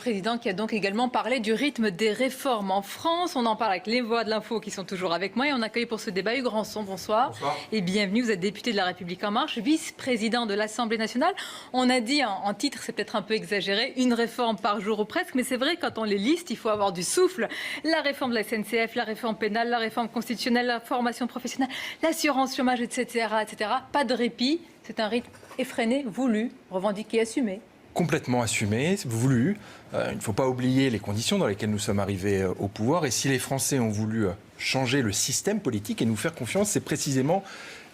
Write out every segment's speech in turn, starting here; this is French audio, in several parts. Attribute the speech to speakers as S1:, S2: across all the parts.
S1: président qui a donc également parlé du rythme des réformes en France. On en parle avec les voix de l'info qui sont toujours avec moi et on accueille pour ce débat Hugues Rançon. Bonsoir.
S2: Bonsoir.
S1: Et bienvenue, vous êtes député de La République En Marche, vice-président de l'Assemblée nationale. On a dit en titre, c'est peut-être un peu exagéré, une réforme par jour ou presque, mais c'est vrai quand on les liste, il faut avoir du souffle. La réforme de la SNCF, la réforme pénale, la réforme constitutionnelle, la formation professionnelle, l'assurance chômage, etc., etc. Pas de répit, c'est un rythme effréné, voulu, revendiqué, assumé.
S2: Complètement assumé, voulu. Il ne faut pas oublier les conditions dans lesquelles nous sommes arrivés au pouvoir. Et si les Français ont voulu changer le système politique et nous faire confiance, c'est précisément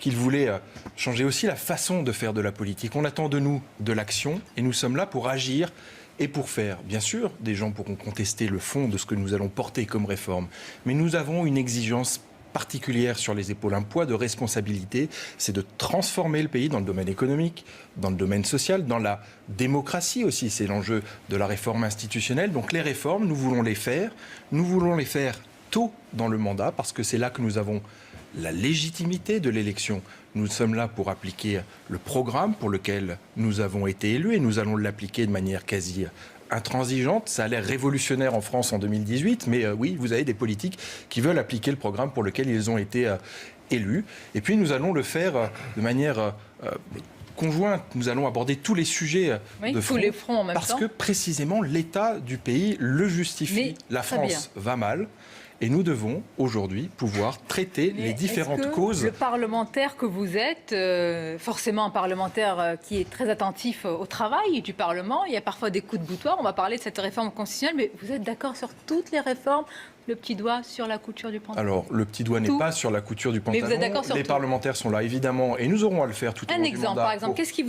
S2: qu'ils voulaient changer aussi la façon de faire de la politique. On attend de nous de l'action et nous sommes là pour agir et pour faire. Bien sûr, des gens pourront contester le fond de ce que nous allons porter comme réforme. Mais nous avons une exigence particulière sur les épaules, un poids de responsabilité, c'est de transformer le pays dans le domaine économique, dans le domaine social, dans la démocratie aussi, c'est l'enjeu de la réforme institutionnelle. Donc les réformes, nous voulons les faire tôt dans le mandat, parce que c'est là que nous avons la légitimité de l'élection. Nous sommes là pour appliquer le programme pour lequel nous avons été élus et nous allons l'appliquer de manière quasi intransigeante. Ça a l'air révolutionnaire en France en 2018, mais oui, vous avez des politiques qui veulent appliquer le programme pour lequel ils ont été élus. Et puis nous allons le faire de manière conjointe. Nous allons aborder tous les sujets de front,
S1: tous les fronts en même temps.
S2: Parce que précisément l'état du pays le justifie. La France va mal. Et nous devons aujourd'hui pouvoir traiter les différentes causes.
S1: Le parlementaire que vous êtes, forcément un parlementaire qui est très attentif au travail du Parlement, il y a parfois des coups de boutoir, on va parler de cette réforme constitutionnelle, mais vous êtes d'accord sur toutes les réformes? Le petit doigt sur la couture du pantalon.
S2: Alors, le petit doigt n'est pas sur la couture du pantalon.
S1: Mais vous êtes d'accord sur
S2: les parlementaires sont là, évidemment, et nous aurons à le faire tout au long du mandat.
S1: Un exemple, par exemple, qu'est-ce qui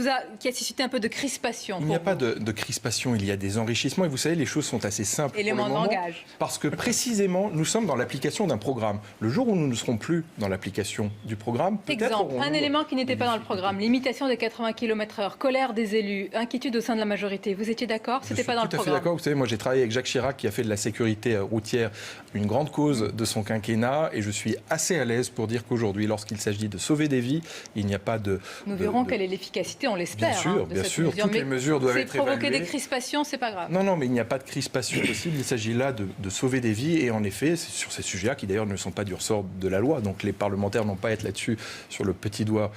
S1: a suscité un peu de crispation?
S2: Il n'y a pas de crispation, il y a des enrichissements. Et vous savez, les choses sont assez simples.
S1: Élément de langage.
S2: Parce que précisément, nous sommes dans l'application d'un programme. Le jour où nous ne serons plus dans l'application du programme,
S1: exemple, un élément qui n'était pas dans le programme, limitation des 80 km/h, colère des élus, inquiétude au sein de la majorité. Vous étiez d'accord? C'était pas dans le programme.
S2: Je suis tout à fait d'accord. Vous savez, moi j'ai travaillé avec Jacques Chirac qui a fait de la sécurité routière une grande cause de son quinquennat et je suis assez à l'aise pour dire qu'aujourd'hui, lorsqu'il s'agit de sauver des vies, il n'y a pas de...
S1: Nous verrons quelle est l'efficacité, on l'espère.
S2: Bien sûr, toutes les mesures doivent être évaluées.
S1: Provoquer des crispations, c'est pas grave.
S2: Non, mais il n'y a pas de crispation possible. Il s'agit là de sauver des vies et en effet, c'est sur ces sujets-là qui d'ailleurs ne sont pas du ressort de la loi. Donc les parlementaires n'ont pas à être là-dessus sur le petit doigt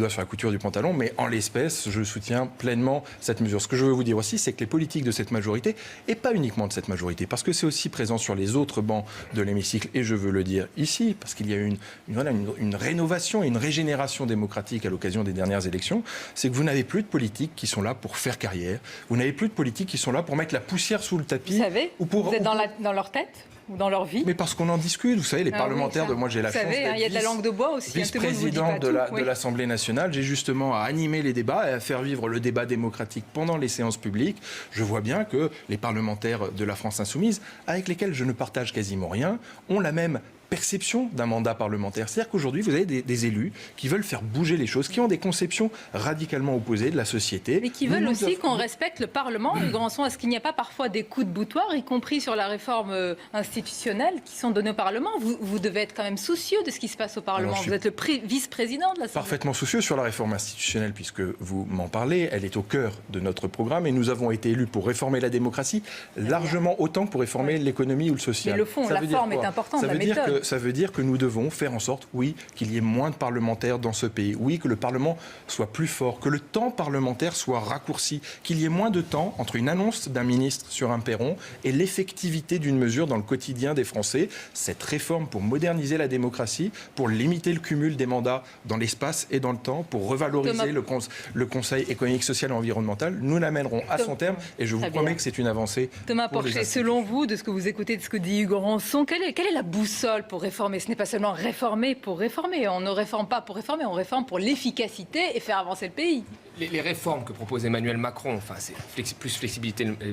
S2: sur la couture du pantalon. Mais en l'espèce, je soutiens pleinement cette mesure. Ce que je veux vous dire aussi, c'est que les politiques de cette majorité, et pas uniquement de cette majorité, parce que c'est aussi présent sur les autres bancs de l'hémicycle, et je veux le dire ici, parce qu'il y a eu une rénovation et une régénération démocratique à l'occasion des dernières élections, c'est que vous n'avez plus de politiques qui sont là pour faire carrière, vous n'avez plus de politiques qui sont là pour mettre la poussière sous le tapis.
S1: Vous savez, vous êtes dans leur tête ou dans leur vie?
S2: Mais parce qu'on en discute, vous savez, les parlementaires, moi j'ai la chance d'être
S1: il y a de la langue de bois aussi.
S2: vice-président de l'Assemblée nationale, j'ai justement à animer les débats et à faire vivre le débat démocratique pendant les séances publiques. Je vois bien que les parlementaires de la France insoumise, avec lesquels je ne partage quasiment rien, ont la même perception d'un mandat parlementaire. C'est-à-dire qu'aujourd'hui, vous avez des élus qui veulent faire bouger les choses, qui ont des conceptions radicalement opposées de la société.
S1: Mais qui veulent aussi qu'on respecte le Parlement. Hugues Rançon, est-ce qu'il n'y a pas parfois des coups de boutoir, y compris sur la réforme institutionnelle, qui sont donnés au Parlement? Vous devez être quand même soucieux de ce qui se passe au Parlement. Vous êtes le vice-président de l'Assemblée.
S2: Parfaitement soucieux sur la réforme institutionnelle, puisque vous m'en parlez. Elle est au cœur de notre programme et nous avons été élus pour réformer la démocratie, largement autant que pour réformer l'économie ou le social.
S1: Mais le fond, la forme est importante, la méthode.
S2: Ça veut dire que nous devons faire en sorte, oui, qu'il y ait moins de parlementaires dans ce pays, oui, que le Parlement soit plus fort, que le temps parlementaire soit raccourci, qu'il y ait moins de temps entre une annonce d'un ministre sur un perron et l'effectivité d'une mesure dans le quotidien des Français. Cette réforme pour moderniser la démocratie, pour limiter le cumul des mandats dans l'espace et dans le temps, pour revaloriser le Conseil économique, social et environnemental, nous l'amènerons à son terme et je vous promets que c'est une avancée.
S1: Thomas Porcher, selon vous, de ce que vous écoutez, de ce que dit Hugues Rançon, quelle est la boussole pour réformer? Ce n'est pas seulement réformer pour réformer. On ne réforme pas pour réformer, on réforme pour l'efficacité et faire avancer le pays.
S3: Les réformes que propose Emmanuel Macron, c'est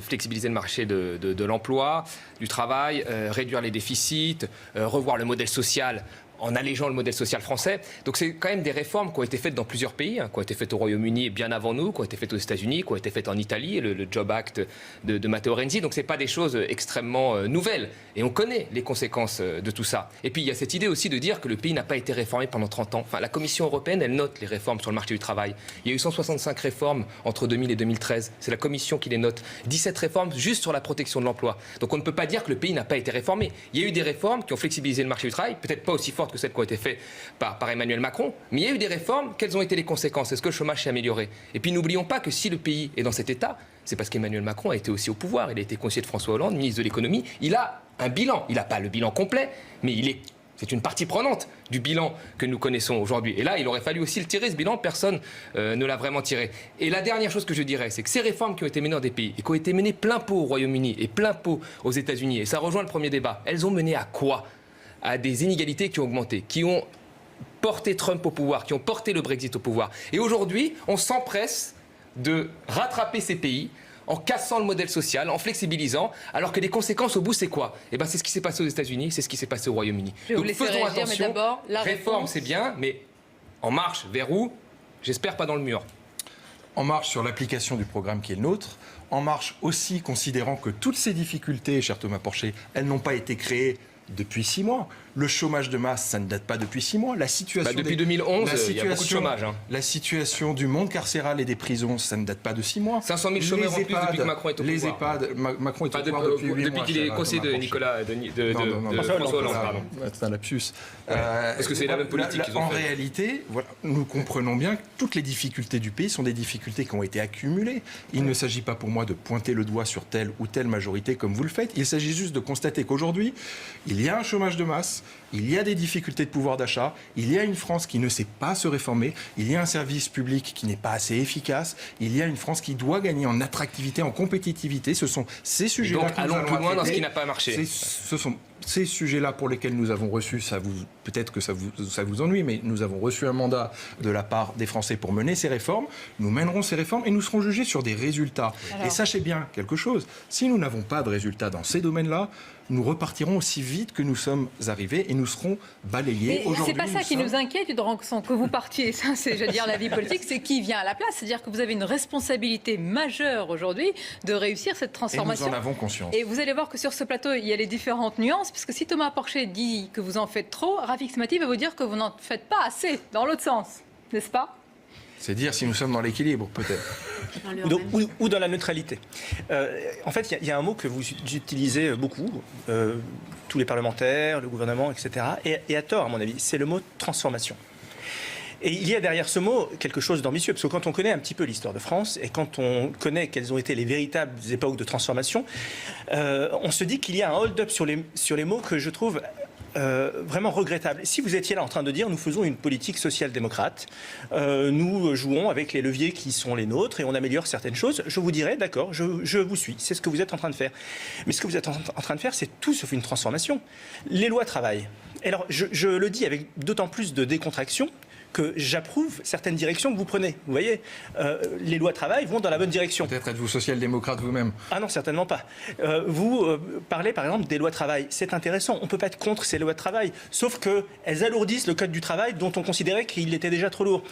S3: flexibiliser le marché de l'emploi, du travail, réduire les déficits, revoir le modèle social en allégeant le modèle social français. Donc c'est quand même des réformes qui ont été faites dans plusieurs pays, qui ont été faites au Royaume-Uni bien avant nous, qui ont été faites aux États-Unis, qui ont été faites en Italie, le Job Act de Matteo Renzi. Donc c'est pas des choses extrêmement nouvelles. Et on connaît les conséquences de tout ça. Et puis il y a cette idée aussi de dire que le pays n'a pas été réformé pendant 30 ans. Enfin, la Commission européenne, elle note les réformes sur le marché du travail. Il y a eu 165 réformes entre 2000 et 2013. C'est la Commission qui les note. 17 réformes juste sur la protection de l'emploi. Donc on ne peut pas dire que le pays n'a pas été réformé. Il y a eu des réformes qui ont flexibilisé le marché du travail, peut-être pas aussi fortes que celles qui ont été faites par Emmanuel Macron, mais il y a eu des réformes. Quelles ont été les conséquences? Est-ce que le chômage s'est amélioré? Et puis n'oublions pas que si le pays est dans cet état, c'est parce qu'Emmanuel Macron a été aussi au pouvoir. Il a été conseiller de François Hollande, ministre de l'économie. Il a un bilan. Il n'a pas le bilan complet, mais c'est une partie prenante du bilan que nous connaissons aujourd'hui. Et là, il aurait fallu aussi le tirer, ce bilan. Personne ne l'a vraiment tiré. Et la dernière chose que je dirais, c'est que ces réformes qui ont été menées dans des pays et qui ont été menées plein pot au Royaume-Uni et plein pot aux États-Unis, et ça rejoint le premier débat, elles ont mené à quoi? À des inégalités qui ont augmenté, qui ont porté Trump au pouvoir, qui ont porté le Brexit au pouvoir. Et aujourd'hui, on s'empresse de rattraper ces pays en cassant le modèle social, en flexibilisant, alors que les conséquences au bout, c'est quoi? Eh ben, c'est ce qui s'est passé aux États-Unis, c'est ce qui s'est passé au Royaume-Uni.
S1: Donc faisons attention, mais d'abord, la
S3: réforme, c'est bien, mais en marche vers où? J'espère pas dans le mur.
S2: En marche sur l'application du programme qui est le nôtre, en marche aussi considérant que toutes ces difficultés, cher Thomas Porcher, elles n'ont pas été créées depuis 6 mois. Le chômage de masse, ça ne date pas depuis 6 mois. La situation
S3: depuis 2011, il y a beaucoup de chômage.
S2: La situation du monde carcéral et des prisons, ça ne date pas de 6 mois.
S3: 500 000 chômeurs en plus depuis que Macron est au pouvoir.
S2: Les EHPAD, Macron est au pouvoir depuis 8 mois.
S3: Depuis qu'il est conseiller de Nicolas, de François Hollande. Pardon.
S2: C'est un lapsus.
S3: Parce que c'est la même politique qu'ils ont fait.
S2: En réalité, voilà, nous comprenons bien que toutes les difficultés du pays sont des difficultés qui ont été accumulées. Il ne s'agit pas pour moi de pointer le doigt sur telle ou telle majorité comme vous le faites. Il s'agit juste de constater qu'aujourd'hui, il y a un chômage de masse, il y a des difficultés de pouvoir d'achat, il y a une France qui ne sait pas se réformer, il y a un service public qui n'est pas assez efficace, il y a une France qui doit gagner en attractivité, en compétitivité. Ce sont ces sujets-là que nous allons
S3: allons plus loin dans ce qui
S2: traiter.
S3: n'a pas marché.
S2: Ce sont ces sujets-là pour lesquels nous avons reçu, peut-être que ça vous ennuie, mais nous avons reçu un mandat de la part des Français pour mener ces réformes. Nous mènerons ces réformes et nous serons jugés sur des résultats. Alors... Et sachez bien quelque chose, si nous n'avons pas de résultats dans ces domaines-là, nous repartirons aussi vite que nous sommes arrivés et nous serons balayés.
S1: Mais c'est pas ça qui nous inquiète, que vous partiez. Ça, c'est, je veux dire, la vie politique, c'est qui vient à la place. C'est-à-dire que vous avez une responsabilité majeure aujourd'hui de réussir cette transformation.
S2: Et nous en avons conscience.
S1: Et vous allez voir que sur ce plateau, il y a les différentes nuances, parce que si Thomas Porcher dit que vous en faites trop, Rafik Smati va vous dire que vous n'en faites pas assez, dans l'autre sens, n'est-ce pas?
S2: C'est dire si nous sommes dans l'équilibre, peut-être.
S4: Ou dans la neutralité. En fait, il y a un mot que vous utilisez beaucoup, tous les parlementaires, le gouvernement, etc. Et à tort, à mon avis, c'est le mot transformation. Et il y a derrière ce mot quelque chose d'ambitieux, parce que quand on connaît un petit peu l'histoire de France, et quand on connaît quelles ont été les véritables époques de transformation, on se dit qu'il y a un hold-up sur les mots que je trouve... vraiment regrettable. Si vous étiez là en train de dire nous faisons une politique social-démocrate, nous jouons avec les leviers qui sont les nôtres et on améliore certaines choses, je vous dirais d'accord, je vous suis, c'est ce que vous êtes en train de faire. Mais ce que vous êtes en train de faire, c'est tout sauf une transformation. Les lois travail. Alors je le dis avec d'autant plus de décontraction que j'approuve certaines directions que vous prenez. Vous voyez, les lois travail vont dans la bonne direction.
S2: Peut-être êtes-vous social-démocrate vous-même?
S4: Ah non, certainement pas. Vous parlez par exemple des lois travail. C'est intéressant. On ne peut pas être contre ces lois de travail. Sauf qu'elles alourdissent le code du travail dont on considérait qu'il était déjà trop lourd.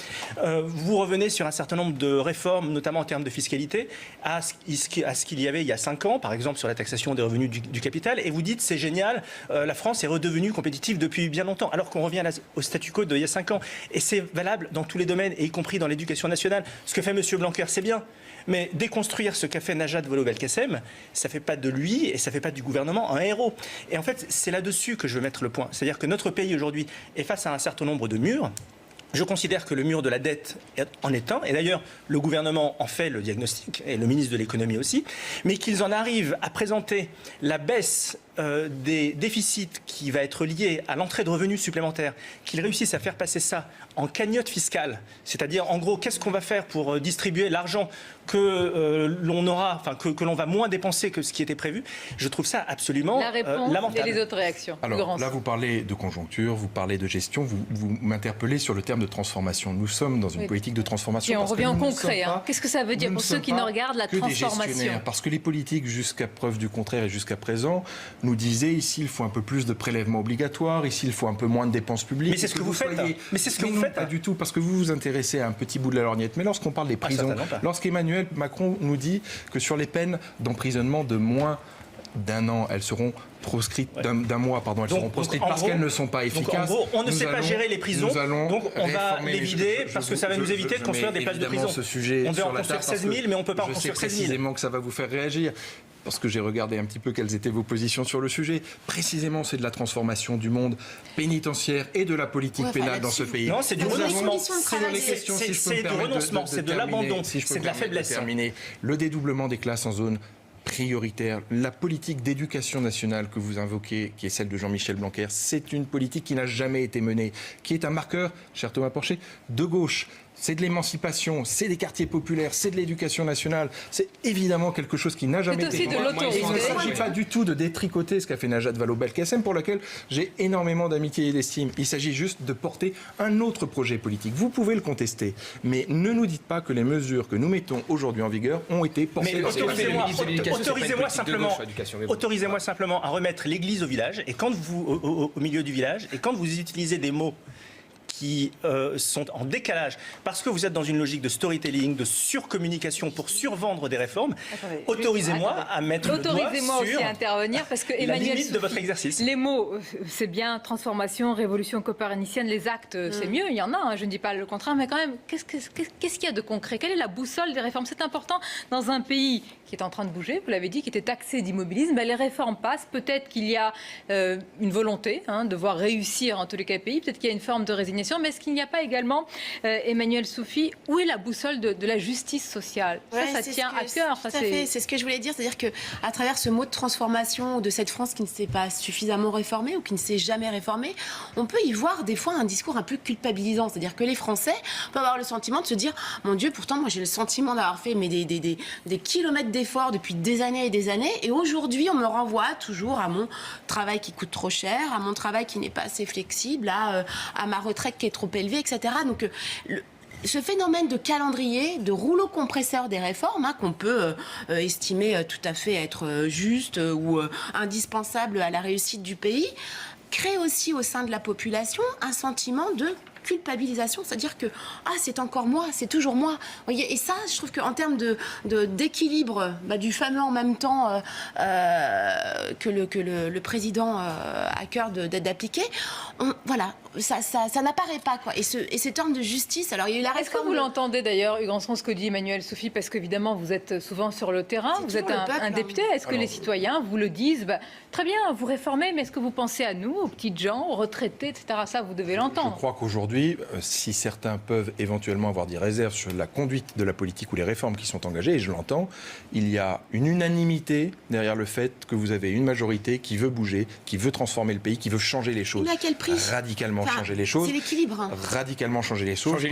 S4: Vous revenez sur un certain nombre de réformes, notamment en termes de fiscalité, à ce qu'il y avait il y a 5 ans, par exemple sur la taxation des revenus du capital, et vous dites c'est génial, la France est redevenue compétitive depuis bien longtemps, alors qu'on revient au statu quo d'il y a 5 ans. Et c'est valable dans tous les domaines, et y compris dans l'éducation nationale. Ce que fait M. Blanquer, c'est bien. Mais déconstruire ce qu'a fait Najat Vallaud-Belkacem, ça ne fait pas de lui et ça ne fait pas du gouvernement un héros. Et en fait, c'est là-dessus que je veux mettre le point. C'est-à-dire que notre pays aujourd'hui est face à un certain nombre de murs. Je considère que le mur de la dette en est un, et d'ailleurs le gouvernement en fait le diagnostic, et le ministre de l'économie aussi, mais qu'ils en arrivent à présenter la baisse des déficits qui va être liée à l'entrée de revenus supplémentaires, qu'ils réussissent à faire passer ça en cagnotte fiscale, c'est-à-dire en gros qu'est-ce qu'on va faire pour distribuer l'argent que l'on aura, enfin que l'on va moins dépenser que ce qui était prévu, je trouve ça absolument lamentable.
S1: Et les autres réactions.
S2: Alors là, vous parlez de conjoncture, vous parlez de gestion, vous m'interpellez sur le terme de transformation. Nous sommes dans une politique de transformation.
S1: Et on revient au concret. Qu'est-ce que ça veut dire pour ceux qui nous regardent, la transformation?
S2: Parce que les politiques, jusqu'à preuve du contraire et jusqu'à présent, nous disait ici il faut un peu plus de prélèvements obligatoires, ici il faut un peu moins de dépenses publiques.
S4: Mais c'est ce que vous faites. Mais c'est ce que vous faites.
S2: Pas du tout, parce que vous vous intéressez à un petit bout de la lorgnette. Mais lorsqu'on parle des prisons, lorsqu'Emmanuel Macron nous dit que sur les peines d'emprisonnement de moins d'un an, elles seront proscrites d'un mois, pardon, elles seront proscrites parce qu'elles ne sont pas efficaces.
S4: Donc en gros, on ne sait pas gérer les prisons, donc on va les vider parce que ça va nous éviter de construire des places de prison. On devait en construire 16 000, mais on ne peut pas en construire 16 000.
S2: Je sais précisément que ça va vous faire réagir. Parce que j'ai regardé un petit peu quelles étaient vos positions sur le sujet. Précisément, c'est de la transformation du monde pénitentiaire et de la politique pénale dans ce pays.
S4: Non, c'est du renoncement.
S2: C'est
S4: du renoncement, c'est de l'abandon, c'est de la faiblesse.
S2: Le dédoublement des classes en zone prioritaire. La politique d'éducation nationale que vous invoquez, qui est celle de Jean-Michel Blanquer, c'est une politique qui n'a jamais été menée, qui est un marqueur, cher Thomas Porcher, de gauche. C'est de l'émancipation, c'est des quartiers populaires, c'est de l'éducation nationale. C'est évidemment quelque chose qui n'a jamais été
S1: fait. C'est aussi de l'autorité.
S2: Il ne s'agit pas du tout de détricoter ce qu'a fait Najat Vallaud-Belkacem, pour laquelle j'ai énormément d'amitié et d'estime. Il s'agit juste de porter un autre projet politique. Vous pouvez le contester, mais ne nous dites pas que les mesures que nous mettons aujourd'hui en vigueur ont été portées.
S4: Autorisez-moi simplement à remettre l'église au village, et quand au milieu du village, et quand vous utilisez des mots qui sont en décalage parce que vous êtes dans une logique de storytelling, de surcommunication pour survendre des réformes, autorisez-moi à mettre le doigt
S1: Autorisez-moi aussi
S4: sur
S1: à intervenir parce que
S4: la
S1: Emmanuel
S4: limite de votre exercice.
S1: Les mots, c'est bien, transformation, révolution copernicienne, les actes, c'est mieux, il y en a, je ne dis pas le contraire, mais quand même, qu'est-ce qu'il y a de concret? Quelle est la boussole des réformes? C'est important dans un pays qui est en train de bouger, vous l'avez dit, qui était taxé d'immobilisme, les réformes passent, peut-être qu'il y a une volonté de voir réussir en tous les cas le pays, peut-être qu'il y a une forme de résignation, mais est-ce qu'il n'y a pas également, Emmanuel Soufi, où est la boussole de la justice sociale? Ça tient à cœur.
S5: Tout à fait, c'est ce que je voulais dire, c'est-à-dire qu'à travers ce mot de transformation de cette France qui ne s'est pas suffisamment réformée ou qui ne s'est jamais réformée, on peut y voir des fois un discours un peu culpabilisant, c'est-à-dire que les Français peuvent avoir le sentiment de se dire « Mon Dieu, pourtant moi j'ai le sentiment d'avoir fait des kilomètres d'efforts depuis des années et aujourd'hui on me renvoie toujours à mon travail qui coûte trop cher, à mon travail qui n'est pas assez flexible, à ma retraite qui est trop élevée, etc. » Donc ce phénomène de calendrier, de rouleau compresseur des réformes, qu'on peut estimer tout à fait être juste ou indispensable à la réussite du pays, crée aussi au sein de la population un sentiment de culpabilisation, c'est-à-dire que c'est encore moi, c'est toujours moi. Vous voyez, et ça, je trouve qu'en termes d'équilibre du fameux en même temps que le président a cœur d'appliquer, voilà, ça n'apparaît pas, quoi. Et ces termes de justice, alors il y a eu la réforme.
S1: Est-ce que vous l'entendez d'ailleurs, Hugues Anson, ce que dit Emmanuel Soufi, parce qu'évidemment vous êtes souvent sur le terrain, vous êtes un député, est-ce que les citoyens vous le disent, très bien, vous réformez, mais est-ce que vous pensez à nous, aux petites gens, aux retraités, etc. Ça, vous devez l'entendre.
S2: Je crois qu'aujourd'hui, si certains peuvent éventuellement avoir des réserves sur la conduite de la politique ou les réformes qui sont engagées, et je l'entends, il y a une unanimité derrière le fait que vous avez une majorité qui veut bouger, qui veut transformer le pays, qui veut changer les choses.
S5: Mais à quel prix ?
S2: Radicalement changer les choses.
S5: C'est l'équilibre.
S2: Radicalement changer les choses,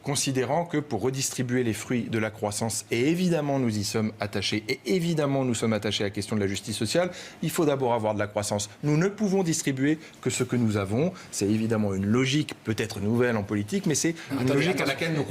S2: considérant que pour redistribuer les fruits de la croissance, et évidemment nous y sommes attachés, et évidemment nous sommes attachés à la question de la justice sociale, il faut d'abord avoir de la croissance. Nous ne pouvons distribuer que ce que nous avons. C'est évidemment une logique peut-être nouvelle en politique, mais c'est une logique à laquelle nous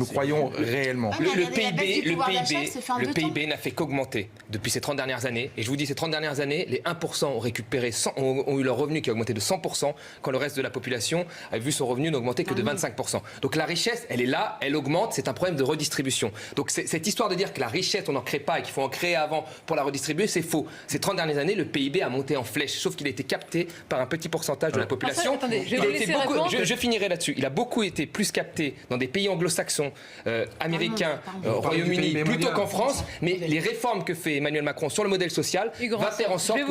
S2: croyons réellement.
S3: Le PIB n'a fait qu'augmenter depuis ces 30 dernières années. Et je vous dis, ces 30 dernières années, les 1% ont récupéré, ont eu leur revenu qui a augmenté de 100%, quand le reste de la population a vu son revenu n'augmenter que de 25%. Donc la richesse, elle est là, elle augmente, c'est un problème de redistribution. Donc cette histoire de dire que la richesse, on n'en crée pas et qu'il faut en créer avant pour la redistribuer, c'est faux. Ces 30 dernières années, le PIB a monté en flèche, sauf qu'il a été capté par un petit pourcentage de la population.
S1: Attendez, je
S3: finirai là-dessus. Il a beaucoup été plus capté dans des pays anglo-saxons, américains, Royaume-Uni, plutôt qu'en France. Mais les réformes que fait Emmanuel Macron sur le modèle social va faire en sorte que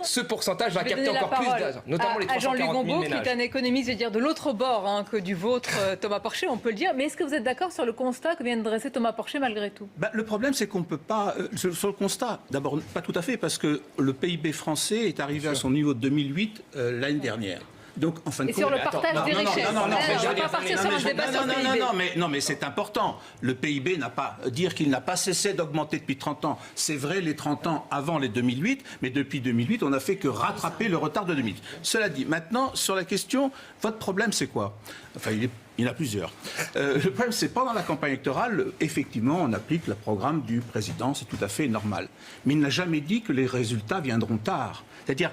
S3: ce pourcentage va capter encore plus d'argent, notamment les 340 000
S1: Jean-Luc Bombault,
S3: ménages.
S1: qui est un économiste, je veux dire, de l'autre bord que du vôtre, Thomas Porcher, on peut le dire. Mais est-ce que vous êtes d'accord sur le constat que vient de dresser Thomas Porcher malgré tout?
S6: Le problème, c'est qu'on ne peut pas... sur le constat, d'abord, pas tout à fait, parce que le PIB français est arrivé à son niveau de 2008 l'année dernière. Donc, en fin de compte,
S1: sur le partage des richesses. On va pas partir sur un débat sur le PIB.
S6: Non, mais c'est important. Le PIB n'a pas... Dire qu'il n'a pas cessé d'augmenter depuis 30 ans, c'est vrai les 30 ans avant les 2008, mais depuis 2008, on n'a fait que rattraper le retard de 2008. Cela dit, maintenant, sur la question, votre problème, c'est quoi? Enfin, il est Il y en a plusieurs. Le problème, c'est pendant la campagne électorale, effectivement, on applique le programme du président, c'est tout à fait normal. Mais il n'a jamais dit que les résultats viendront tard. C'est-à-dire,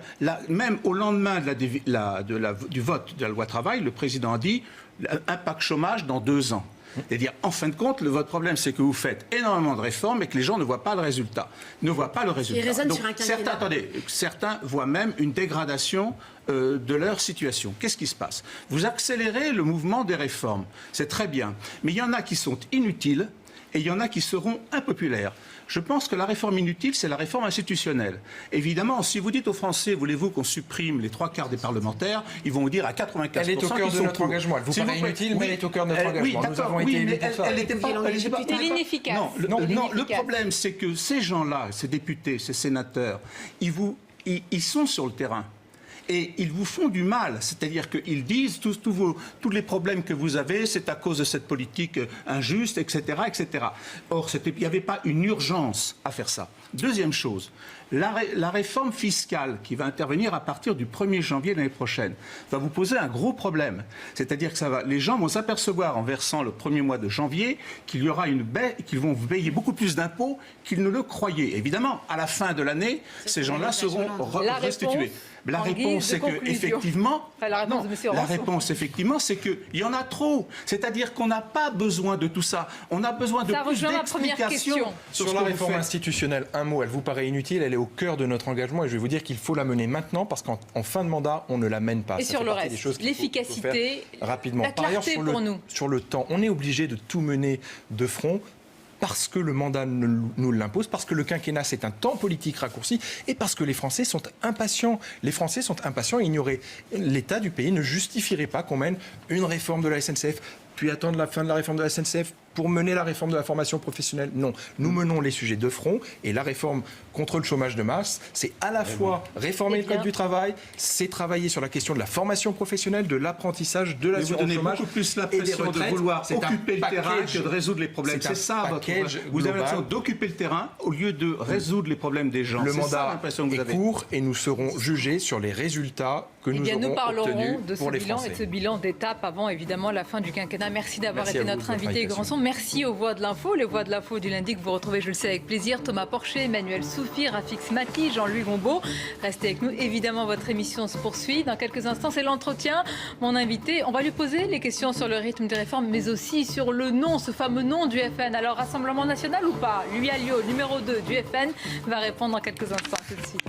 S6: même au lendemain du vote de la loi travail, le président a dit impact chômage dans 2 ans. C'est-à-dire, en fin de compte, votre problème, c'est que vous faites énormément de réformes et que les gens ne voient pas le résultat. Ne voient pas le résultat.
S5: Ils raisonnent
S6: Donc,
S5: sur un quinquennat.
S6: certains voient même une dégradation de leur situation. Qu'est-ce qui se passe? Vous accélérez le mouvement des réformes. C'est très bien. Mais il y en a qui sont inutiles et il y en a qui seront impopulaires. Je pense que la réforme inutile, c'est la réforme institutionnelle. Évidemment, si vous dites aux Français, voulez-vous qu'on supprime les 3/4 des parlementaires, ils vont vous dire à 95%
S2: Elle est au cœur de notre engagement. Elle vous paraît inutile, mais elle est au cœur de notre engagement.
S6: Oui,
S2: Nous avons été élus pour ça.
S6: Elle n'était pas...
S1: C'est l'inefficace.
S6: Non, le problème, c'est que ces gens-là, ces députés, ces sénateurs, ils sont sur le terrain. Et ils vous font du mal, c'est-à-dire qu'ils disent tous les problèmes que vous avez, c'est à cause de cette politique injuste, etc., etc. Or, il n'y avait pas une urgence à faire ça. Deuxième chose, la réforme fiscale qui va intervenir à partir du 1er janvier l'année prochaine va vous poser un gros problème. C'est-à-dire que les gens vont s'apercevoir en versant le premier mois de janvier qu'il y aura une baisse, qu'ils vont payer beaucoup plus d'impôts qu'ils ne le croyaient. Évidemment, à la fin de l'année, ces gens-là seront restitués. La réponse, c'est que effectivement, la réponse, effectivement, c'est qu'il y en a trop. C'est-à-dire qu'on n'a pas besoin de tout ça. On a besoin de plus d'explications
S2: sur la réforme institutionnelle. Un mot, elle vous paraît inutile, elle est au cœur de notre engagement et je vais vous dire qu'il faut la mener maintenant parce qu'en fin de mandat, on ne la mène pas.
S1: Et sur le reste, l'efficacité,
S2: rapidement.
S1: la clarté pour nous.
S2: Sur le temps, on est obligé de tout mener de front. Parce que le mandat nous l'impose, parce que le quinquennat c'est un temps politique raccourci et parce que les Français sont impatients. Les Français sont impatients et ignorer l'état du pays ne justifierait pas qu'on mène une réforme de la SNCF, puis attendre la fin de la réforme de la SNCF pour mener la réforme de la formation professionnelle. Non, nous menons les sujets de front et la réforme contre le chômage de masse, c'est à la fois réformer le code du travail, c'est travailler sur la question de la formation professionnelle, de l'apprentissage, de l'assurance chômage.
S6: Vous donnez beaucoup plus l'impression de vouloir occuper le terrain que de résoudre les problèmes. C'est ça votre package. Vous avez l'impression d'occuper le terrain au lieu de résoudre les problèmes des gens.
S2: Le mandat est court et nous serons jugés sur les résultats que nous aurons
S1: nous parlerons
S2: obtenus
S1: de
S2: pour
S1: ce
S2: les
S1: bilan
S2: Français.
S1: et de ce bilan d'étape avant évidemment la fin du quinquennat. Merci d'avoir été notre invité, Granson. Merci aux Voix de l'Info. Les Voix de l'Info du lundi que vous retrouvez, je le sais, avec plaisir. Thomas Porcher, Emmanuel Soufi, Rafik Smati, Jean-Louis Gombeau. Restez avec nous. Évidemment, votre émission se poursuit. Dans quelques instants, c'est l'entretien. Mon invité, on va lui poser les questions sur le rythme des réformes, mais aussi sur le nom, ce fameux nom du FN. Alors, Rassemblement National ou pas? Lui Alliot, numéro 2 du FN, va répondre dans quelques instants. Tout de suite.